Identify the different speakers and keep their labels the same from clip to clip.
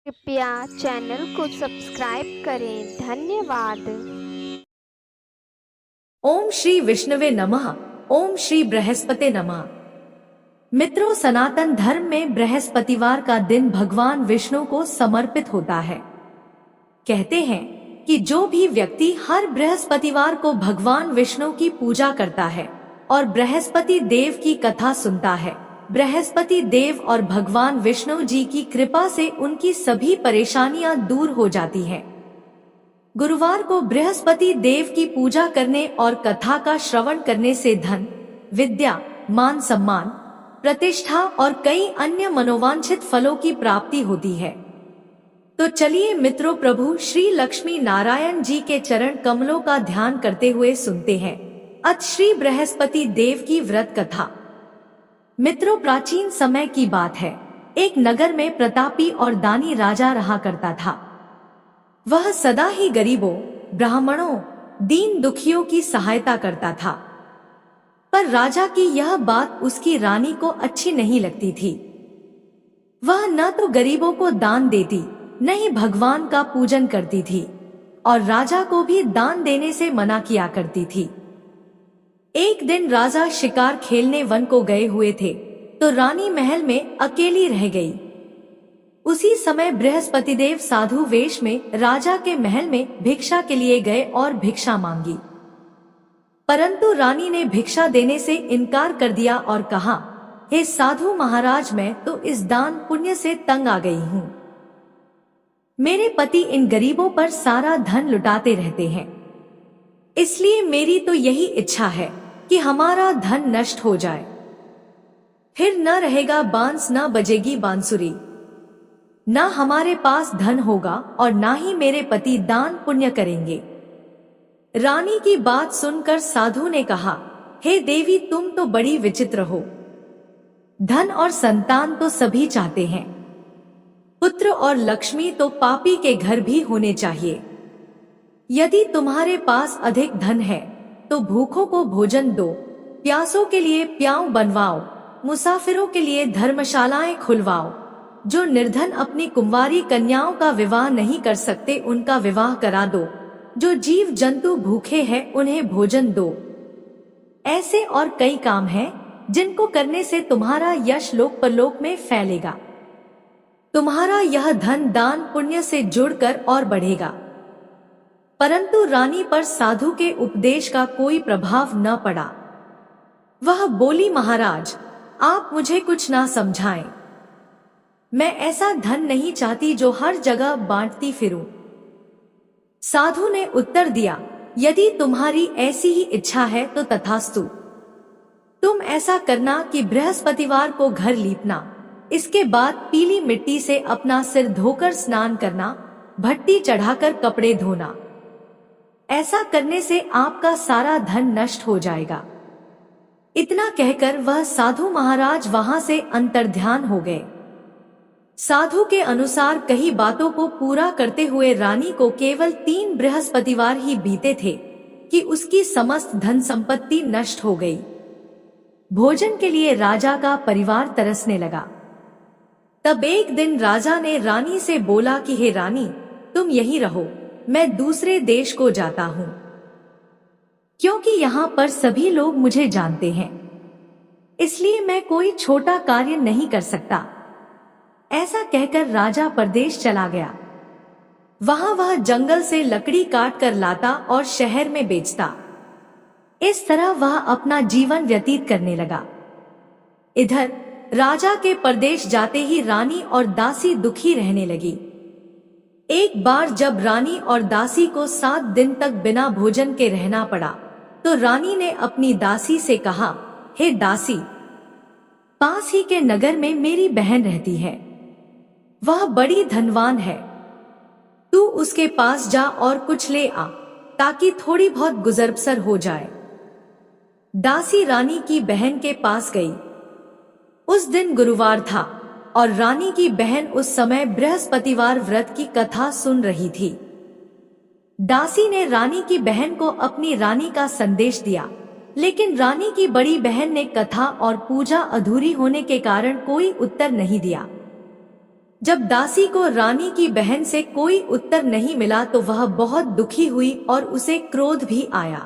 Speaker 1: कृपया चैनल को सब्सक्राइब करें। धन्यवाद।
Speaker 2: ओम श्री विष्णुवे नमः। ओम श्री बृहस्पति नमः। मित्रों, सनातन धर्म में बृहस्पतिवार का दिन भगवान विष्णु को समर्पित होता है। कहते हैं कि जो भी व्यक्ति हर बृहस्पतिवार को भगवान विष्णु की पूजा करता है और बृहस्पति देव की कथा सुनता है, बृहस्पति देव और भगवान विष्णु जी की कृपा से उनकी सभी परेशानियां दूर हो जाती हैं। गुरुवार को बृहस्पति देव की पूजा करने और कथा का श्रवण करने से धन, विद्या, मान सम्मान, प्रतिष्ठा और कई अन्य मनोवांछित फलों की प्राप्ति होती है। तो चलिए मित्रों, प्रभु श्री लक्ष्मी नारायण जी के चरण कमलों का ध्यान करते हुए सुनते हैं अथ श्री बृहस्पति देव की व्रत कथा। मित्रों, प्राचीन समय की बात है। एक नगर में प्रतापी और दानी राजा रहा करता था। वह सदा ही गरीबों, ब्राह्मणों, दीन दुखियों की सहायता करता था। पर राजा की यह बात उसकी रानी को अच्छी नहीं लगती थी। वह न तो गरीबों को दान देती, न ही भगवान का पूजन करती थी और राजा को भी दान देने से मना किया करती थी। एक दिन राजा शिकार खेलने वन को गए हुए थे तो रानी महल में अकेली रह गई। उसी समय बृहस्पति देव साधु वेश में राजा के महल में भिक्षा के लिए गए और भिक्षा मांगी। परंतु रानी ने भिक्षा देने से इनकार कर दिया और कहा, हे साधु महाराज, मैं तो इस दान पुण्य से तंग आ गई हूँ। मेरे पति इन गरीबों पर सारा धन लुटाते रहते हैं, इसलिए मेरी तो यही इच्छा है कि हमारा धन नष्ट हो जाए। फिर न रहेगा बांस, न बजेगी बांसुरी, न हमारे पास धन होगा और न ही मेरे पति दान पुण्य करेंगे। रानी की बात सुनकर साधु ने कहा, हे देवी, तुम तो बड़ी विचित्र हो। धन और संतान तो सभी चाहते हैं, पुत्र और लक्ष्मी तो पापी के घर भी होने चाहिए। यदि तुम्हारे पास अधिक धन है तो भूखों को भोजन दो, प्यासों के लिए प्याऊ बनवाओ, मुसाफिरों के लिए धर्मशालाएं खुलवाओ। जो निर्धन अपनी कुंवारी कन्याओं का विवाह नहीं कर सकते उनका विवाह करा दो। जो जीव जंतु भूखे हैं उन्हें भोजन दो। ऐसे और कई काम हैं जिनको करने से तुम्हारा यश लोक परलोक में फैलेगा। तुम्हारा यह धन दान पुण्य से जुड़कर और बढ़ेगा। परंतु रानी पर साधु के उपदेश का कोई प्रभाव न पड़ा। वह बोली, महाराज, आप मुझे कुछ ना समझाएं। मैं ऐसा धन नहीं चाहती जो हर जगह बांटती फिरूं। साधु ने उत्तर दिया, यदि तुम्हारी ऐसी ही इच्छा है तो तथास्तु। तुम ऐसा करना कि बृहस्पतिवार को घर लीपना, इसके बाद पीली मिट्टी से अपना सिर धोकर स्नान करना, भट्टी चढ़ाकर कपड़े धोना। ऐसा करने से आपका सारा धन नष्ट हो जाएगा। इतना कहकर वह साधु महाराज वहां से अंतर्ध्यान हो गए। साधु के अनुसार कई बातों को पूरा करते हुए रानी को केवल 3 बृहस्पतिवार ही बीते थे कि उसकी समस्त धन संपत्ति नष्ट हो गई। भोजन के लिए राजा का परिवार तरसने लगा। तब एक दिन राजा ने रानी से बोला कि हे रानी, तुम यहीं रहो, मैं दूसरे देश को जाता हूँ, क्योंकि यहाँ पर सभी लोग मुझे जानते हैं, इसलिए मैं कोई छोटा कार्य नहीं कर सकता। ऐसा कहकर राजा परदेश चला गया। वहां वह जंगल से लकड़ी काट कर लाता और शहर में बेचता। इस तरह वह अपना जीवन व्यतीत करने लगा। इधर राजा के परदेश जाते ही रानी और दासी दुखी रहने लगी। एक बार जब रानी और दासी को 7 दिन तक बिना भोजन के रहना पड़ा तो रानी ने अपनी दासी से कहा, हे दासी, पास ही के नगर में मेरी बहन रहती है। वह बड़ी धनवान है। तू उसके पास जा और कुछ ले आ ताकि थोड़ी बहुत गुजर बसर हो जाए। दासी रानी की बहन के पास गई। उस दिन गुरुवार था और रानी की बहन उस समय बृहस्पतिवार व्रत की कथा सुन रही थी। दासी ने रानी की बहन को अपनी रानी का संदेश दिया, लेकिन रानी की बड़ी बहन ने कथा और पूजा अधूरी होने के कारण कोई उत्तर नहीं दिया। जब दासी को रानी की बहन से कोई उत्तर नहीं मिला तो वह बहुत दुखी हुई और उसे क्रोध भी आया।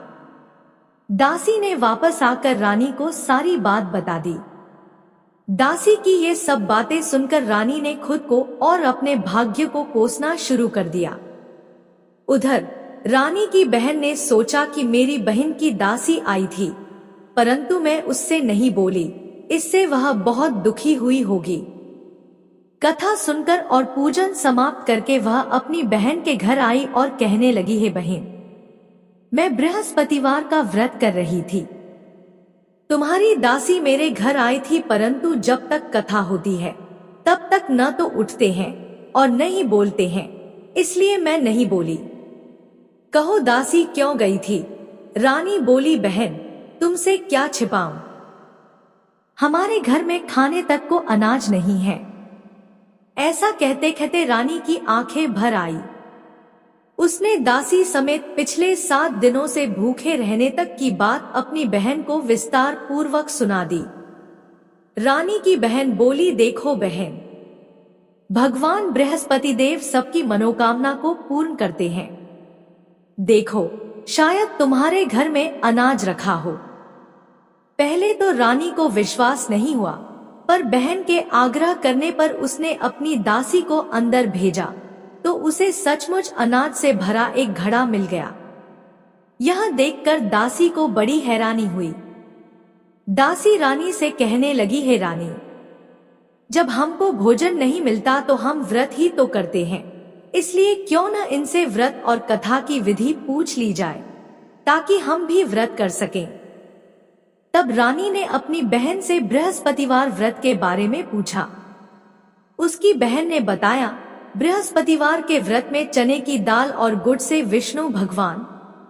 Speaker 2: दासी ने वापस आकर रानी को सारी बात बता दी। दासी की ये सब बातें सुनकर रानी ने खुद को और अपने भाग्य को कोसना शुरू कर दिया। उधर रानी की बहन ने सोचा कि मेरी बहन की दासी आई थी, परंतु मैं उससे नहीं बोली, इससे वह बहुत दुखी हुई होगी। कथा सुनकर और पूजन समाप्त करके वह अपनी बहन के घर आई और कहने लगी, हे बहन, मैं बृहस्पतिवार का व्रत कर रही थी। तुम्हारी दासी मेरे घर आई थी, परंतु जब तक कथा होती है तब तक न तो उठते हैं और न ही बोलते हैं, इसलिए मैं नहीं बोली। कहो दासी क्यों गई थी? रानी बोली, बहन तुमसे क्या छिपाऊं, हमारे घर में खाने तक को अनाज नहीं है। ऐसा कहते कहते रानी की आंखें भर आई। उसने दासी समेत पिछले 7 दिनों से भूखे रहने तक की बात अपनी बहन को विस्तार पूर्वक सुना दी। रानी की बहन बोली, देखो बहन, भगवान बृहस्पति देव सबकी मनोकामना को पूर्ण करते हैं। देखो, शायद तुम्हारे घर में अनाज रखा हो। पहले तो रानी को विश्वास नहीं हुआ, पर बहन के आग्रह करने पर उसने अपनी दासी को अंदर भेजा तो उसे सचमुच अनाज से भरा एक घड़ा मिल गया। यह देखकर दासी को बड़ी हैरानी हुई। दासी रानी से कहने लगी, हे रानी, जब हमको भोजन नहीं मिलता तो हम व्रत ही तो करते हैं, इसलिए क्यों न इनसे व्रत और कथा की विधि पूछ ली जाए ताकि हम भी व्रत कर सकें। तब रानी ने अपनी बहन से बृहस्पतिवार व्रत के बारे में पूछा। उसकी बहन ने बताया, बृहस्पतिवार के व्रत में चने की दाल और गुड़ से विष्णु भगवान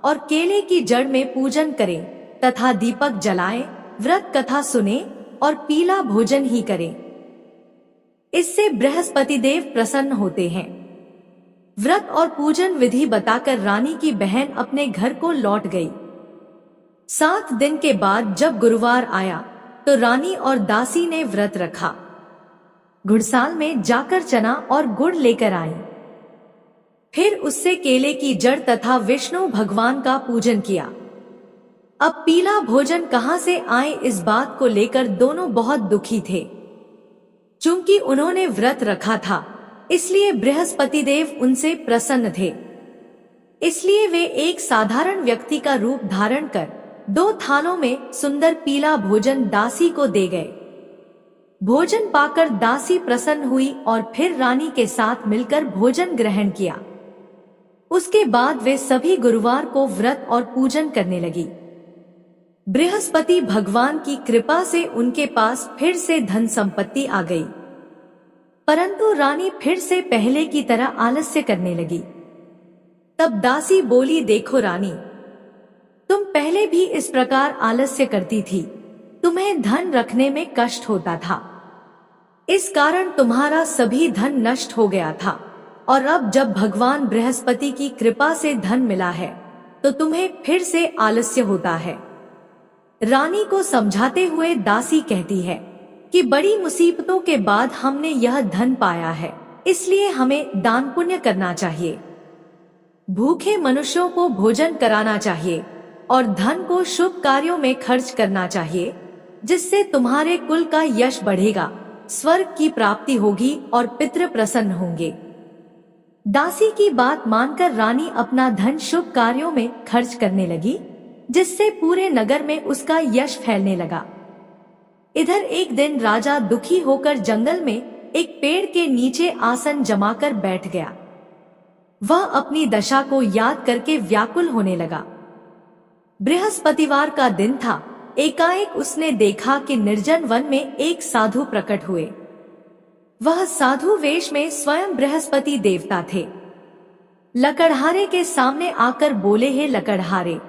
Speaker 2: और केले की जड़ में पूजन करें तथा दीपक जलाएं, व्रत कथा सुने और पीला भोजन ही करें। इससे बृहस्पति देव प्रसन्न होते हैं। व्रत और पूजन विधि बताकर रानी की बहन अपने घर को लौट गई। 7 दिन के बाद जब गुरुवार आया तो रानी और दासी ने व्रत रखा। घुड़साल में जाकर चना और गुड़ लेकर आई। फिर उससे केले की जड़ तथा विष्णु भगवान का पूजन किया। अब पीला भोजन कहां से आए, इस बात को लेकर दोनों बहुत दुखी थे। चूंकि उन्होंने व्रत रखा था, इसलिए बृहस्पति देव उनसे प्रसन्न थे। इसलिए वे एक साधारण व्यक्ति का रूप धारण कर 2 थालों में सुंदर पीला भोजन दासी को दे गए। भोजन पाकर दासी प्रसन्न हुई और फिर रानी के साथ मिलकर भोजन ग्रहण किया। उसके बाद वे सभी गुरुवार को व्रत और पूजन करने लगी। बृहस्पति भगवान की कृपा से उनके पास फिर से धन संपत्ति आ गई, परंतु रानी फिर से पहले की तरह आलस्य करने लगी। तब दासी बोली, देखो रानी, तुम पहले भी इस प्रकार आलस्य करती थी, तुम्हें धन रखने में कष्ट होता था, इस कारण तुम्हारा सभी धन नष्ट हो गया था, और अब जब भगवान बृहस्पति की कृपा से धन मिला है तो तुम्हें फिर से आलस्य होता है। रानी को समझाते हुए दासी कहती है कि बड़ी मुसीबतों के बाद हमने यह धन पाया है, इसलिए हमें दान पुण्य करना चाहिए, भूखे मनुष्यों को भोजन कराना चाहिए और धन को शुभ कार्यों में खर्च करना चाहिए, जिससे तुम्हारे कुल का यश बढ़ेगा, स्वर्ग की प्राप्ति होगी और पितृ प्रसन्न होंगे। दासी की बात मानकर रानी अपना धन शुभ कार्यों में खर्च करने लगी, जिससे पूरे नगर में उसका यश फैलने लगा। इधर एक दिन राजा दुखी होकर जंगल में एक पेड़ के नीचे आसन जमाकर बैठ गया। वह अपनी दशा को याद करके व्याकुल होने लगा। बृहस्पतिवार का दिन था। एकाएक उसने देखा कि निर्जन वन में एक साधु प्रकट हुए। वह साधु वेश में स्वयं बृहस्पति देवता थे। लकड़हारे के सामने आकर बोले, हे लकड़हारे,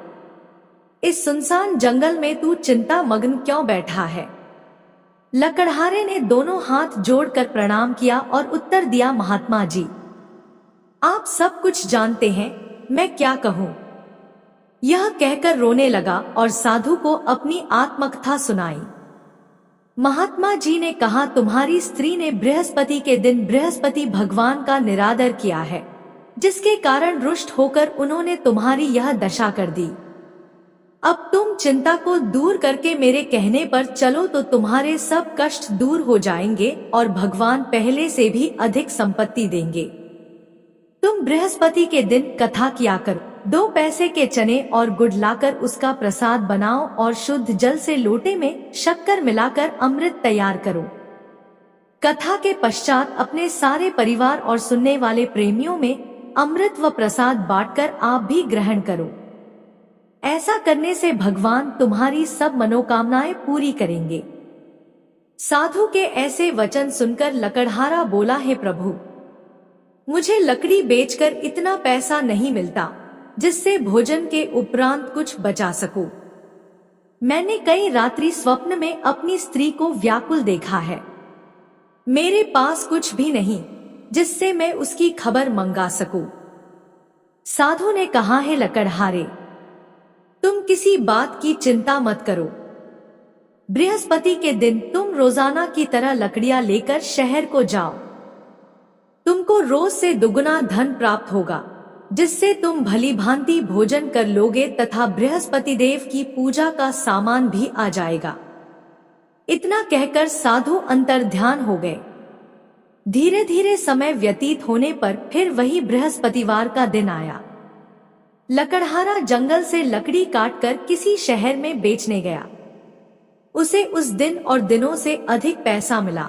Speaker 2: इस सुनसान जंगल में तू चिंता मग्न क्यों बैठा है? लकड़हारे ने दोनों हाथ जोड़कर प्रणाम किया और उत्तर दिया, महात्मा जी, आप सब कुछ जानते हैं, मैं क्या कहूँ? यह कहकर रोने लगा और साधु को अपनी आत्मकथा सुनाई। महात्मा जी ने कहा, तुम्हारी स्त्री ने बृहस्पति के दिन बृहस्पति भगवान का निरादर किया है, जिसके कारण रुष्ट होकर उन्होंने तुम्हारी यह दशा कर दी। अब तुम चिंता को दूर करके मेरे कहने पर चलो तो तुम्हारे सब कष्ट दूर हो जाएंगे और भगवान पहले से भी अधिक संपत्ति देंगे। तुम बृहस्पति के दिन कथा किया करो, 2 पैसे के चने और गुड़ लाकर उसका प्रसाद बनाओ और शुद्ध जल से लोटे में शक्कर मिलाकर अमृत तैयार करो। कथा के पश्चात अपने सारे परिवार और सुनने वाले प्रेमियों में अमृत व प्रसाद बांटकर आप भी ग्रहण करो। ऐसा करने से भगवान तुम्हारी सब मनोकामनाएं पूरी करेंगे। साधु के ऐसे वचन सुनकर लकड़हारा बोला, हे प्रभु, मुझे लकड़ी बेचकर इतना पैसा नहीं मिलता जिससे भोजन के उपरांत कुछ बचा सकूं। मैंने कई रात्रि स्वप्न में अपनी स्त्री को व्याकुल देखा है। मेरे पास कुछ भी नहीं जिससे मैं उसकी खबर मंगा सकूं। साधु ने कहा, है लकड़हारे, तुम किसी बात की चिंता मत करो। बृहस्पति के दिन तुम रोजाना की तरह लकड़ियां लेकर शहर को जाओ। तुमको रोज से दुगुना धन प्राप्त होगा, जिससे तुम भली भांति भोजन कर लोगे तथा बृहस्पति देव की पूजा का सामान भी आ जाएगा। इतना कहकर साधु अंतर्ध्यान हो गए। धीरे धीरे समय व्यतीत होने पर फिर वही बृहस्पतिवार का दिन आया। लकड़हारा जंगल से लकड़ी काटकर किसी शहर में बेचने गया। उसे उस दिन और दिनों से अधिक पैसा मिला।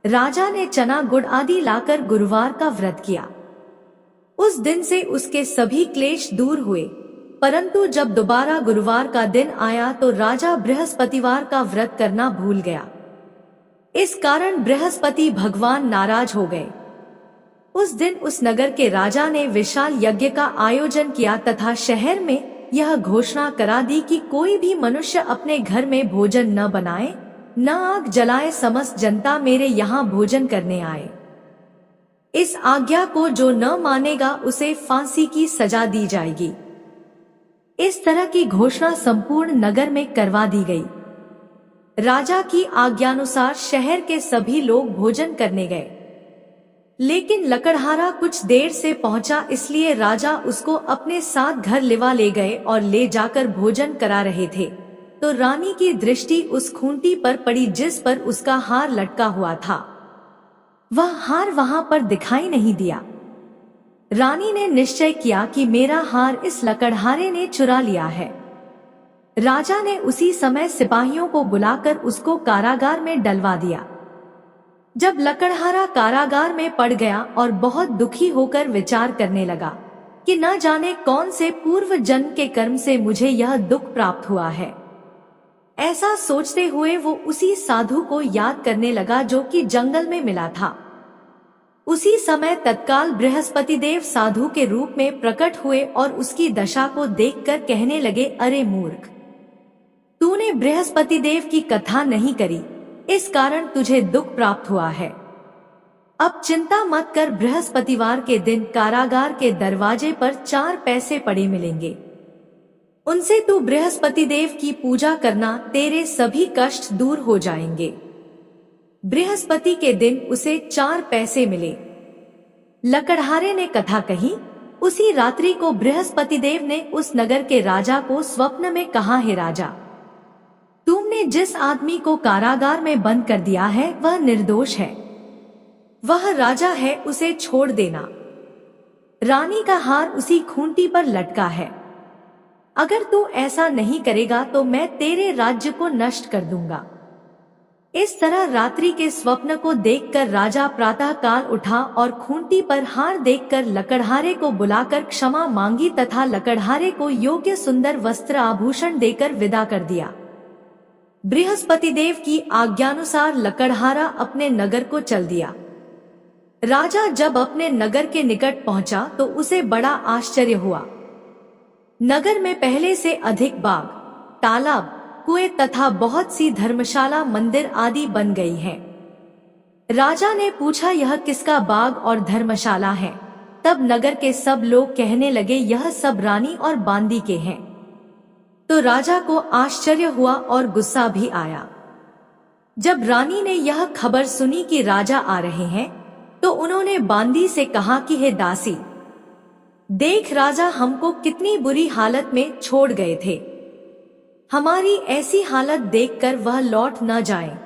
Speaker 2: राजा ने चना गुड़ आदि लाकर गुरुवार का व्रत किया। उस दिन से उसके सभी क्लेश दूर हुए, परंतु जब दोबारा गुरुवार का दिन आया तो राजा बृहस्पतिवार का व्रत करना भूल गया। इस कारण बृहस्पति भगवान नाराज हो गए। उस दिन उस नगर के राजा ने विशाल यज्ञ का आयोजन किया तथा शहर में यह घोषणा करा दी कि कोई भी मनुष्य अपने घर में भोजन न बनाए, न आग जलाए, समस्त जनता मेरे यहाँ भोजन करने आए। इस आज्ञा को जो न मानेगा उसे फांसी की सजा दी जाएगी। इस तरह की घोषणा संपूर्ण नगर में करवा दी गई। राजा की आज्ञानुसार शहर के सभी लोग भोजन करने गए, लेकिन लकड़हारा कुछ देर से पहुंचा, इसलिए राजा उसको अपने साथ घर लिवा ले गए और ले जाकर भोजन करा रहे थे तो रानी की दृष्टि उस खूंटी पर पड़ी जिस पर उसका हार लटका हुआ था। वह हार वहां पर दिखाई नहीं दिया। रानी ने निश्चय किया कि मेरा हार इस लकड़हारे ने चुरा लिया है। राजा ने उसी समय सिपाहियों को बुलाकर उसको कारागार में डलवा दिया। जब लकड़हारा कारागार में पड़ गया और बहुत दुखी होकर विचार करने लगा कि न जाने कौन से पूर्व जन्म के कर्म से मुझे यह दुख प्राप्त हुआ है। ऐसा सोचते हुए वो उसी साधु को याद करने लगा जो कि जंगल में मिला था। उसी समय तत्काल बृहस्पति देव साधु के रूप में प्रकट हुए और उसकी दशा को देखकर कहने लगे, अरे मूर्ख, तूने बृहस्पति देव की कथा नहीं करी, इस कारण तुझे दुख प्राप्त हुआ है। अब चिंता मत कर, बृहस्पतिवार के दिन कारागार के दरवाजे पर 4 पैसे पड़े मिलेंगे। उनसे तू बृहस्पति देव की पूजा करना, तेरे सभी कष्ट दूर हो जाएंगे। बृहस्पति के दिन उसे 4 पैसे मिले। लकड़हारे ने कथा कही। उसी रात्रि को बृहस्पति देव ने उस नगर के राजा को स्वप्न में कहा, हे राजा, तुमने जिस आदमी को कारागार में बंद कर दिया है वह निर्दोष है। वह राजा है, उसे छोड़ देना। रानी का हार उसी खूंटी पर लटका है। अगर तू ऐसा नहीं करेगा तो मैं तेरे राज्य को नष्ट कर दूंगा। इस तरह रात्रि के स्वप्न को देखकर राजा प्रातः काल उठा और खूंटी पर हार देखकर लकड़हारे को बुलाकर क्षमा मांगी तथा लकड़हारे को योग्य सुंदर वस्त्र आभूषण देकर विदा कर दिया। बृहस्पति देव की आज्ञानुसार लकड़हारा अपने नगर को चल दिया। राजा जब अपने नगर के निकट पहुंचा तो उसे बड़ा आश्चर्य हुआ। नगर में पहले से अधिक बाग, तालाब, कुएं तथा बहुत सी धर्मशाला, मंदिर आदि बन गई हैं। राजा ने पूछा, यह किसका बाग और धर्मशाला है? तब नगर के सब लोग कहने लगे, यह सब रानी और बांदी के हैं। तो राजा को आश्चर्य हुआ और गुस्सा भी आया। जब रानी ने यह खबर सुनी कि राजा आ रहे हैं, तो उन्होंने बांदी से कहा कि हे दासी, देख राजा हमको कितनी बुरी हालत में छोड़ गए थे। हमारी ऐसी हालत देखकर वह लौट न जाए,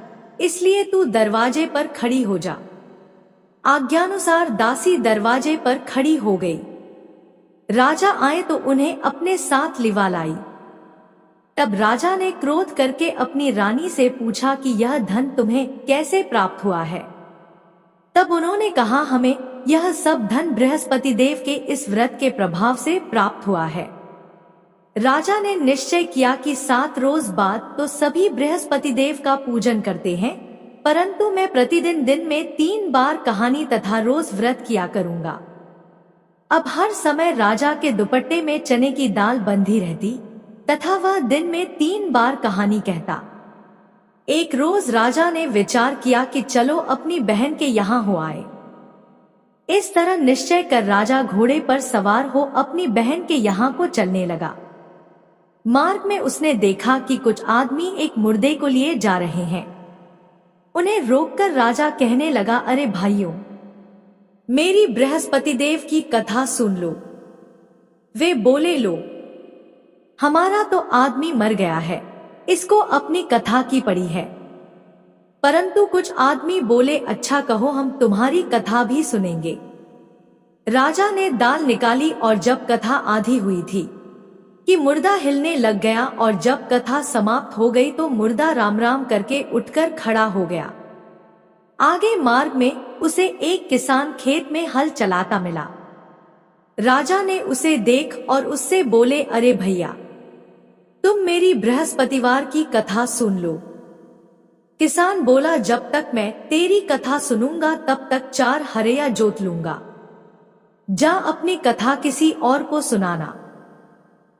Speaker 2: इसलिए तू दरवाजे पर खड़ी हो जा। आज्ञानुसार दासी दरवाजे पर खड़ी हो गई। राजा आए तो उन्हें अपने साथ लिवा लाई। तब राजा ने क्रोध करके अपनी रानी से पूछा कि यह धन तुम्हें कैसे प्राप्त हुआ है। तब उन्होंने कहा, हमें यह सब धन बृहस्पति देव के इस व्रत के प्रभाव से प्राप्त हुआ है। राजा ने निश्चय किया कि 7 रोज बाद तो सभी बृहस्पति देव का पूजन करते हैं, परंतु मैं प्रतिदिन दिन में 3 बार कहानी तथा रोज व्रत किया करूंगा। अब हर समय राजा के दुपट्टे में चने की दाल बंधी रहती तथा वह दिन में 3 बार कहानी कहता। एक रोज राजा ने विचार किया कि चलो अपनी बहन के यहाँ हो आए। इस तरह निश्चय कर राजा घोड़े पर सवार हो अपनी बहन के यहाँ को चलने लगा। मार्ग में उसने देखा कि कुछ आदमी एक मुर्दे को लिए जा रहे हैं। उन्हें रोककर राजा कहने लगा, अरे भाइयों, मेरी बृहस्पति देव की कथा सुन लो। वे बोले, लो, हमारा तो आदमी मर गया है, इसको अपनी कथा की पड़ी है। परंतु कुछ आदमी बोले, अच्छा कहो, हम तुम्हारी कथा भी सुनेंगे। राजा ने दाल निकाली और जब कथा आधी हुई थी कि मुर्दा हिलने लग गया, और जब कथा समाप्त हो गई तो मुर्दा राम राम करके उठकर खड़ा हो गया। आगे मार्ग में उसे एक किसान खेत में हल चलाता मिला। राजा ने उसे देख और उससे बोले, अरे भैया, तुम मेरी बृहस्पतिवार की कथा सुन लो। किसान बोला, जब तक मैं तेरी कथा सुनूंगा तब तक 4 हरया जोत लूंगा। जा अपनी कथा किसी और को सुनाना।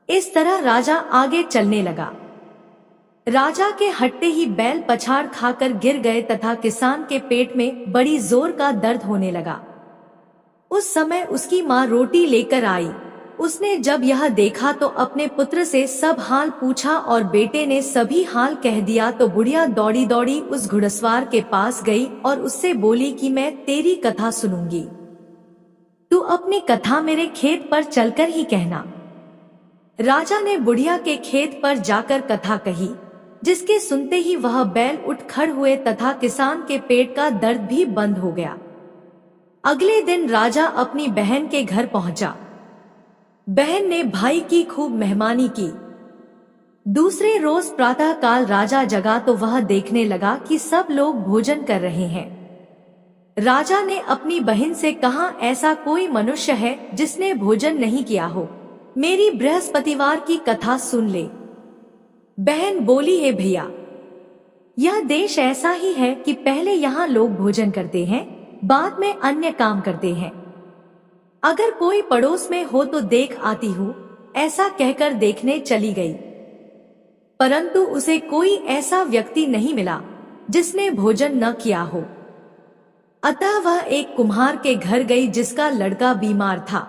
Speaker 2: इस तरह राजा आगे चलने लगा। राजा के हटते ही बैल पछाड़ खाकर गिर गए तथा किसान के पेट में बड़ी जोर का दर्द होने लगा। उस समय उसकी माँ रोटी लेकर आई। उसने जब यह देखा तो अपने पुत्र से सब हाल पूछा और बेटे ने सभी हाल कह दिया। तो बुढ़िया दौड़ी दौड़ी उस घुड़सवार के पास गई और उससे बोली कि मैं तेरी कथा सुनूंगी, तू अपनी कथा मेरे खेत पर चलकर ही कहना। राजा ने बुढ़िया के खेत पर जाकर कथा कही, जिसके सुनते ही वह बैल उठ खड़ हुए तथा किसान के पेट का दर्द भी बंद हो गया। अगले दिन राजा अपनी बहन के घर पहुंचा। बहन ने भाई की खूब मेहमानी की। दूसरे रोज प्रातः काल राजा जगा तो वह देखने लगा कि सब लोग भोजन कर रहे हैं। राजा ने अपनी बहन से कहा, ऐसा कोई मनुष्य है जिसने भोजन नहीं किया हो, मेरी बृहस्पतिवार की कथा सुन ले। बहन बोली, है भैया, यह देश ऐसा ही है कि पहले यहाँ लोग भोजन करते हैं, बाद में अन्य काम करते हैं। अगर कोई पड़ोस में हो तो देख आती हूँ, ऐसा कहकर देखने चली गई, परंतु उसे कोई ऐसा व्यक्ति नहीं मिला जिसने भोजन न किया हो। अतः वह एक कुम्हार के घर गई जिसका लड़का बीमार था।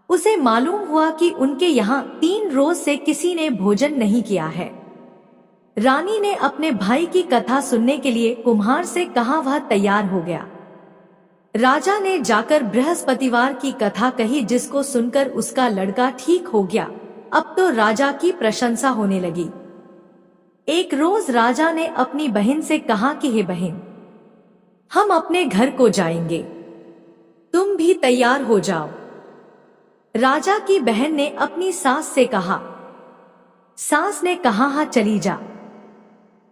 Speaker 2: उसे मालूम हुआ कि उनके यहाँ 3 रोज से किसी ने भोजन नहीं किया है। रानी ने अपने भाई की कथा सुनने के लिए कुम्हार से कहा, वह तैयार हो गया। राजा ने जाकर बृहस्पतिवार की कथा कही, जिसको सुनकर उसका लड़का ठीक हो गया। अब तो राजा की प्रशंसा होने लगी। एक रोज राजा ने अपनी बहन से कहा कि हे बहन, हम अपने घर को जाएंगे, तुम भी तैयार हो जाओ। राजा की बहन ने अपनी सास से कहा। सास ने कहा, हाँ चली जा,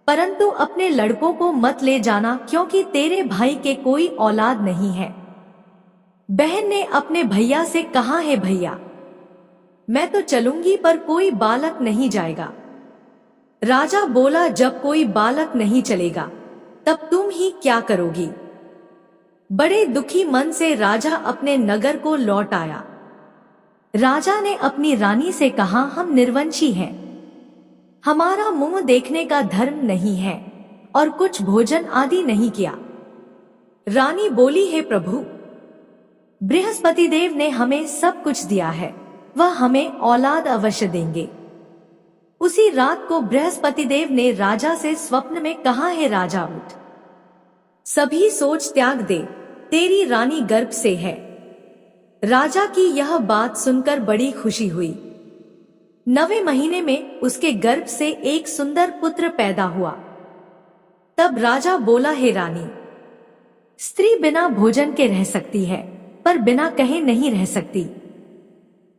Speaker 2: परंतु अपने लड़कों को मत ले जाना, क्योंकि तेरे भाई के कोई औलाद नहीं है। बहन ने अपने भैया से कहा, है भैया, मैं तो चलूंगी पर कोई बालक नहीं जाएगा। राजा बोला, जब कोई बालक नहीं चलेगा तब तुम ही क्या करोगी। बड़े दुखी मन से राजा अपने नगर को लौट आया। राजा ने अपनी रानी से कहा, हम निर्वंशी हैं, हमारा मुंह देखने का धर्म नहीं है और कुछ भोजन आदि नहीं किया। रानी बोली, हे प्रभु, बृहस्पति देव ने हमें सब कुछ दिया है, वह हमें औलाद अवश्य देंगे। उसी रात को बृहस्पति देव ने राजा से स्वप्न में कहा, है राजा उठ, सभी सोच त्याग दे, तेरी रानी गर्भ से है। राजा की यह बात सुनकर बड़ी खुशी हुई। 9वें महीने में उसके गर्भ से एक सुंदर पुत्र पैदा हुआ। तब राजा बोला, हे रानी, स्त्री बिना भोजन के रह सकती है, पर बिना कहे नहीं रह सकती।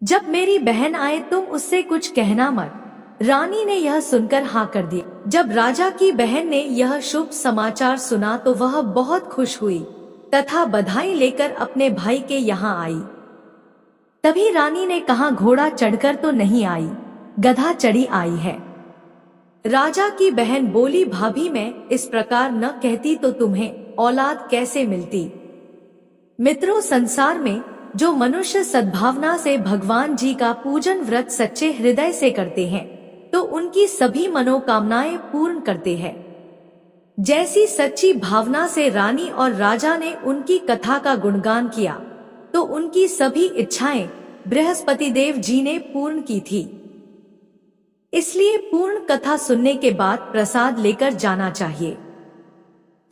Speaker 2: जब मेरी बहन आए तुम उससे कुछ कहना मत। रानी ने यह सुनकर हाँ कर दिया। जब राजा की बहन ने यह शुभ समाचार सुना तो वह बहुत खुश हुई तथा बधाई लेकर अपने भाई के यहाँ आई। तभी रानी ने कहा, घोड़ा चढ़कर तो नहीं आई, गधा चढ़ी आई है। राजा की बहन बोली, भाभी मैं इस प्रकार न कहती तो तुम्हें औलाद कैसे मिलती। मित्रों, संसार में जो मनुष्य सद्भावना से भगवान जी का पूजन व्रत सच्चे हृदय से करते हैं तो उनकी सभी मनोकामनाएं पूर्ण करते हैं। जैसी सच्ची भावना से रानी और राजा ने उनकी कथा का गुणगान किया तो उनकी सभी इच्छाएं बृहस्पति देव जी ने पूर्ण की थी। इसलिए पूर्ण कथा सुनने के बाद प्रसाद लेकर जाना चाहिए।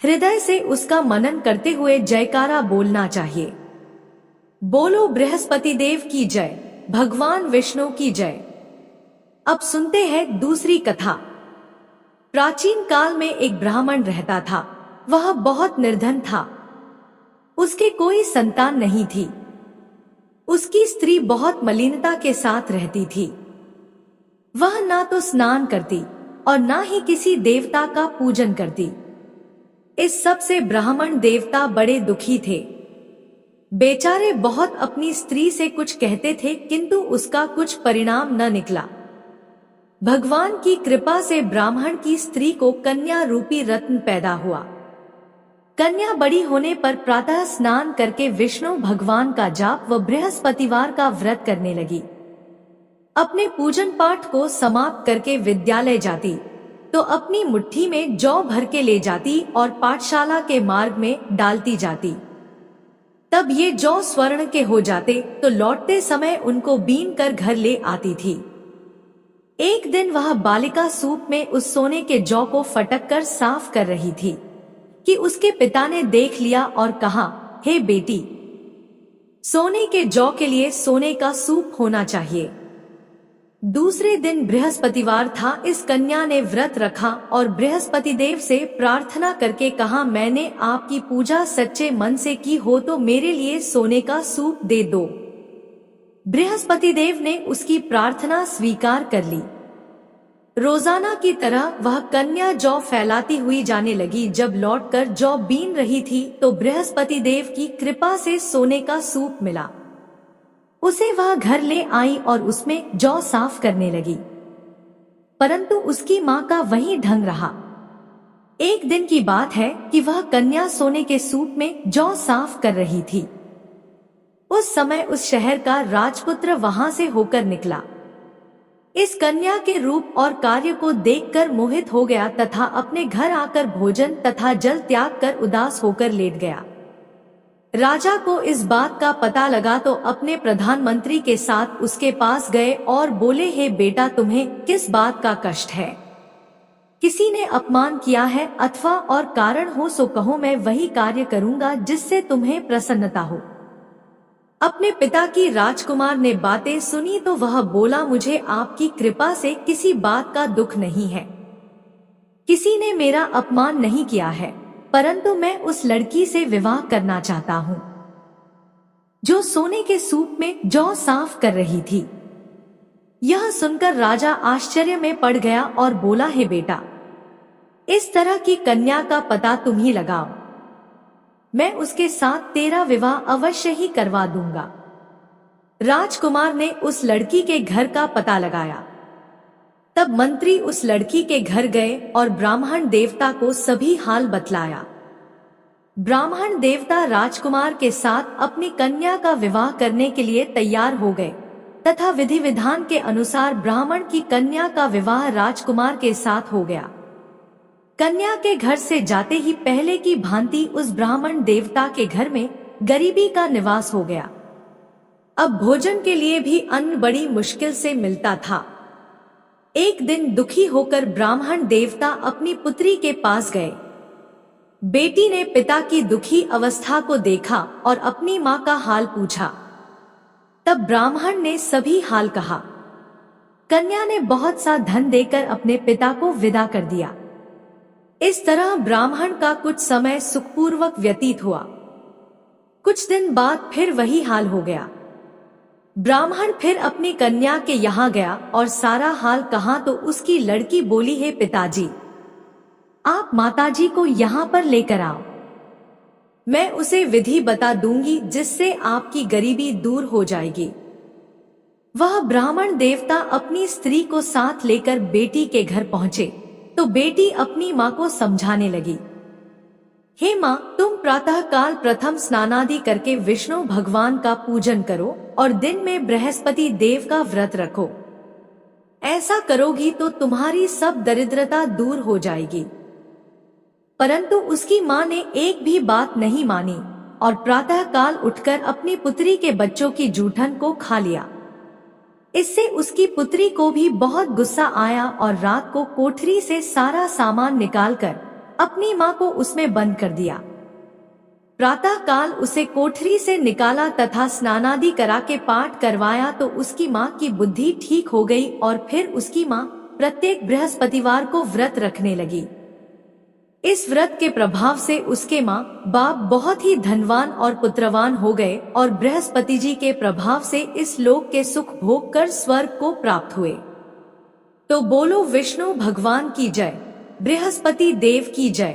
Speaker 2: हृदय से उसका मनन करते हुए जयकारा बोलना चाहिए। बोलो बृहस्पति देव की जय, भगवान विष्णु की जय। अब सुनते हैं दूसरी कथा। प्राचीन काल में एक ब्राह्मण रहता था। वह बहुत निर्धन था। उसके कोई संतान नहीं थी। उसकी स्त्री बहुत मलिनता के साथ रहती थी। वह ना तो स्नान करती और ना ही किसी देवता का पूजन करती। इस सब से ब्राह्मण देवता बड़े दुखी थे। बेचारे बहुत अपनी स्त्री से कुछ कहते थे किंतु उसका कुछ परिणाम न निकला। भगवान की कृपा से ब्राह्मण की स्त्री को कन्या रूपी रत्न पैदा हुआ। कन्या बड़ी होने पर प्रातः स्नान करके विष्णु भगवान का जाप व बृहस्पतिवार का व्रत करने लगी। अपने पूजन पाठ को समाप्त करके विद्यालय जाती तो अपनी मुट्ठी में जौ भर के ले जाती और पाठशाला के मार्ग में डालती जाती। तब ये जौ स्वर्ण के हो जाते तो लौटते समय उनको बीन कर घर ले आती थी। एक दिन वह बालिका सूप में उस सोने के जौ को फटक कर साफ कर रही थी कि उसके पिता ने देख लिया और कहा, हे बेटी, सोने के जौ के लिए सोने का सूप होना चाहिए। दूसरे दिन बृहस्पतिवार था। इस कन्या ने व्रत रखा और बृहस्पति देव से प्रार्थना करके कहा, मैंने आपकी पूजा सच्चे मन से की हो तो मेरे लिए सोने का सूप दे दो। बृहस्पति देव ने उसकी प्रार्थना स्वीकार कर ली। रोजाना की तरह वह कन्या जौ फैलाती हुई जाने लगी। जब लौटकर जौ बीन रही थी तो बृहस्पति देव की कृपा से सोने का सूप मिला। उसे वह घर ले आई और उसमें जौ साफ करने लगी, परंतु उसकी माँ का वही ढंग रहा। एक दिन की बात है कि वह कन्या सोने के सूप में जौ साफ कर रही थी। उस समय उस शहर का राजपुत्र वहां से होकर निकला। इस कन्या के रूप और कार्य को देखकर मोहित हो गया तथा अपने घर आकर भोजन तथा जल त्याग कर उदास होकर लेट गया। राजा को इस बात का पता लगा तो अपने प्रधानमंत्री के साथ उसके पास गए और बोले, हे बेटा, तुम्हें किस बात का कष्ट है? किसी ने अपमान किया है अथवा और कारण हो सो कहो, मैं वही कार्य करूंगा जिससे तुम्हें प्रसन्नता हो। अपने पिता की राजकुमार ने बातें सुनी तो वह बोला, मुझे आपकी कृपा से किसी बात का दुख नहीं है। किसी ने मेरा अपमान नहीं किया है, परंतु मैं उस लड़की से विवाह करना चाहता हूँ जो सोने के सूप में जौ साफ कर रही थी। यह सुनकर राजा आश्चर्य में पड़ गया और बोला, हे बेटा, इस तरह की कन्या का पता तुम ही लगाओ, मैं उसके साथ तेरा विवाह अवश्य ही करवा दूंगा। राजकुमार ने उस लड़की के घर का पता लगाया। तब मंत्री उस लड़की के घर गए और ब्राह्मण देवता को सभी हाल बतलाया। ब्राह्मण देवता राजकुमार के साथ अपनी कन्या का विवाह करने के लिए तैयार हो गए तथा विधि विधान के अनुसार ब्राह्मण की कन्या का विवाह राजकुमार के साथ हो गया। कन्या के घर से जाते ही पहले की भांति उस ब्राह्मण देवता के घर में गरीबी का निवास हो गया। अब भोजन के लिए भी अन्न बड़ी मुश्किल से मिलता था। एक दिन दुखी होकर ब्राह्मण देवता अपनी पुत्री के पास गए। बेटी ने पिता की दुखी अवस्था को देखा और अपनी मां का हाल पूछा। तब ब्राह्मण ने सभी हाल कहा। कन्या ने बहुत सा धन देकर अपने पिता को विदा कर दिया। इस तरह ब्राह्मण का कुछ समय सुखपूर्वक व्यतीत हुआ। कुछ दिन बाद फिर वही हाल हो गया। ब्राह्मण फिर अपनी कन्या के यहाँ गया और सारा हाल कहा तो उसकी लड़की बोली, हे पिताजी, आप माताजी को यहाँ पर लेकर आओ। मैं उसे विधि बता दूंगी जिससे आपकी गरीबी दूर हो जाएगी। वह ब्राह्मण देवता अपनी स्त्री को साथ लेकर बेटी के घर पहुंचे तो बेटी अपनी मां को समझाने लगी, हे मां, तुम प्रातः काल प्रथम स्नानादि करके विष्णु भगवान का पूजन करो और दिन में बृहस्पति देव का व्रत रखो। ऐसा करोगी तो तुम्हारी सब दरिद्रता दूर हो जाएगी। परंतु उसकी मां ने एक भी बात नहीं मानी और प्रातः काल उठकर अपनी पुत्री के बच्चों की जूठन को खा लिया। इससे उसकी पुत्री को भी बहुत गुस्सा आया और रात को कोठरी से सारा सामान निकालकर अपनी मां को उसमें बंद कर दिया। प्रातः काल उसे कोठरी से निकाला तथा स्नानादि करा के पाठ करवाया तो उसकी मां की बुद्धि ठीक हो गई और फिर उसकी मां प्रत्येक बृहस्पतिवार को व्रत रखने लगी। इस व्रत के प्रभाव से उसके माँ बाप बहुत ही धनवान और पुत्रवान हो गए और बृहस्पति जी के प्रभाव से इस लोक के सुख भोग कर स्वर्ग को प्राप्त हुए। तो बोलो विष्णु भगवान की जय, बृहस्पति देव की जय।